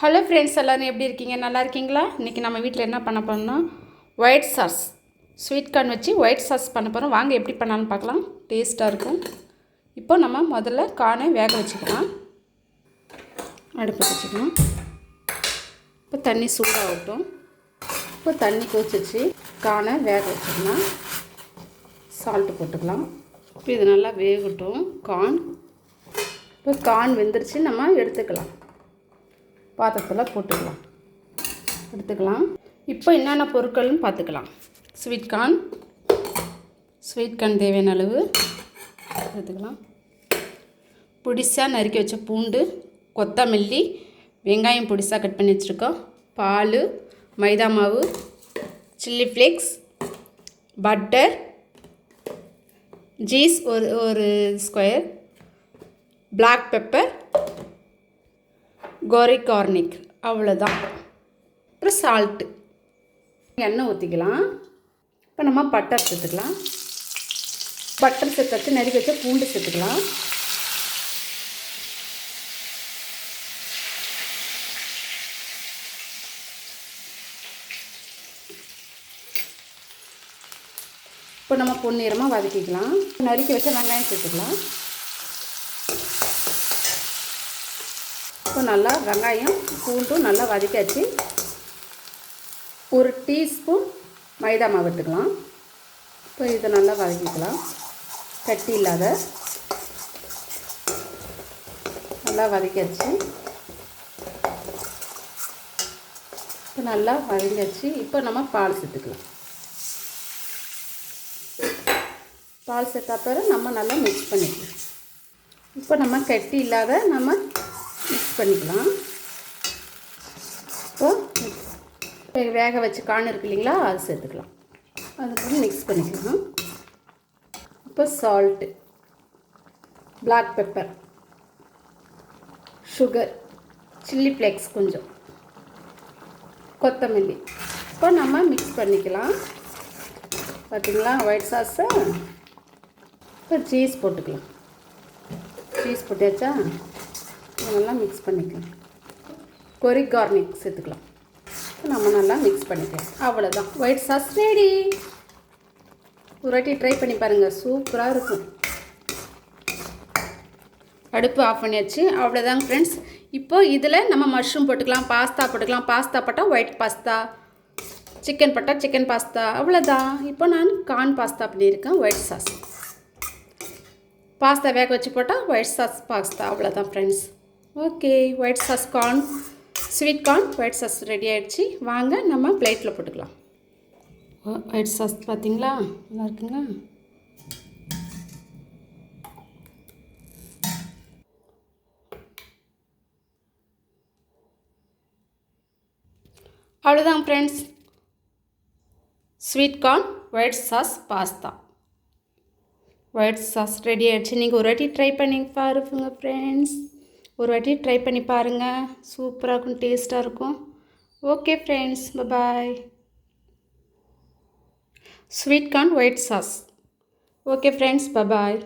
Hello friends, எல்லோரும் எப்படி இருக்கீங்க? நல்லா இருக்கீங்களா? இன்றைக்கி நம்ம வீட்டில் என்ன பண்ண போகிறோம்னா ஒயிட் சாஸ், ஸ்வீட் கார்ன் வச்சு ஒயிட் சாஸ் பண்ண போகிறோம். வாங்க எப்படி பண்ணாலும் பார்க்கலாம். டேஸ்ட்டாக இருக்கும். இப்போ நம்ம முதல்ல கார்னை வேக வச்சுக்கலாம். அடுப்பு வச்சுக்கலாம். இப்போ தண்ணி சூடாகட்டும். இப்போ தண்ணி கொதிச்சிச்சு. கார்னை வேக வச்சுக்கலாம். சால்ட்டு போட்டுக்கலாம். இப்போ இது நல்லா வேகட்டும் கார்ன். இப்போ கார்ன் வெந்துருச்சு, நம்ம எடுத்துக்கலாம். பாத்திரத்தில் போட்டுக்கலாம், எடுத்துக்கலாம். இப்போ என்னென்ன பொருட்கள்னு பார்த்துக்கலாம். ஸ்வீட் கார்ன் தேவையான அளவு எடுத்துக்கலாம். பொடிசாக நறுக்கி வச்ச பூண்டு, கொத்தமல்லி, வெங்காயம் பொடிசாக கட் பண்ணி வச்சுருக்கோம், பால், மைதா மாவு, சில்லி ஃப்ளேக்ஸ், பட்டர், சீஸ் ஒரு ஸ்கொயர், பிளாக் பெப்பர், கார்னிக், அவ்வளோதான். அப்புறம் சால்ட்டு. எண்ணெய் ஊற்றிக்கலாம். இப்போ நம்ம பட்டர் சேர்த்துக்கலாம். பட்டர் சேர்த்து நறுக்கி வச்ச பூண்டு சேர்த்துக்கலாம். இப்போ நம்ம பொன்னிறமாக வதக்கிக்கலாம். நறுக்கி வச்ச வெங்காயம் சேர்த்துக்கலாம். இப்போ நல்லா வெங்காயம் பூண்டும் நல்லா வதக்காச்சு. ஒரு டீஸ்பூன் மைதா மாவு எடுத்துக்கலாம். இப்போ இதை நல்லா வதக்கிக்கலாம். கட்டி இல்லாத நல்லா வதக்காச்சு. இப்போ நல்லா வதங்கியாச்சு. இப்போ நம்ம பால் சேர்த்துக்கலாம். பால் சேர்த்த பிறகு நம்ம நல்லா மிக்ஸ் பண்ணிக்கலாம். இப்போ நம்ம கட்டி இல்லாத நம்ம மிக்ஸ் பண்ணிக்கலாம். இப்போ வேக வச்சு கார்ன் இருக்கு இல்லைங்களா, அது சேர்த்துக்கலாம். அதுக்கப்புறம் மிக்ஸ் பண்ணிக்கலாம். இப்போ salt, black pepper, sugar, chilli flakes கொஞ்சம், கொத்தமல்லி. இப்போ நம்ம மிக்ஸ் பண்ணிக்கலாம். பார்த்திங்களா ஒயிட் சாஸை. இப்போ சீஸ் போட்டுக்கலாம். சீஸ் போட்டாச்சா, நல்லா மிக்ஸ் பண்ணிக்கலாம். கார்னிக் சேர்த்துக்கலாம். நம்ம நல்லா மிக்ஸ் பண்ணிக்கலாம். அவ்வளோதான், ஒயிட் சாஸ் ரெடி. ஒரு வாட்டி ட்ரை பண்ணி பாருங்கள், சூப்பராக இருக்கும். அடுப்பு ஆஃப் பண்ணியாச்சு. அவ்வளோதாங்க ஃப்ரெண்ட்ஸ். இப்போது இதில் நம்ம மஷ்ரூம் போட்டுக்கலாம், பாஸ்தா போட்டுக்கலாம். பாஸ்தா போட்டால் ஒயிட் பாஸ்தா, சிக்கன் போட்டால் சிக்கன் பாஸ்தா, அவ்வளோதான். இப்போ நான் கார்ன் பாஸ்தா பண்ணியிருக்கேன். ஒயிட் சாஸ் பாஸ்தா வேக வச்சு போட்டால் ஒயிட் சாஸ் பாஸ்தா, அவ்வளோதான் friends. Okay, white sauce corn, sweet corn white sauce ready ஆகிடுச்சு. வாங்க நம்ம பிளேட்டில் போட்டுக்கலாம். ஒயிட் சாஸ் பார்த்திங்களா, நல்லா இருக்குங்க. அவ்வளோதான் friends, sweet corn white sauce pasta, white sauce ready ஆகிடுச்சு. நீங்கள் ஒரு வாட்டி ட்ரை பண்ணி பாருங்க ஃப்ரெண்ட்ஸ். ஒரு வாட்டி ட்ரை பண்ணி பாருங்கள், சூப்பராக இருக்கும், டேஸ்ட்டாக இருக்கும். Okay friends, bye. Sweet corn white sauce. Okay friends, பாய்.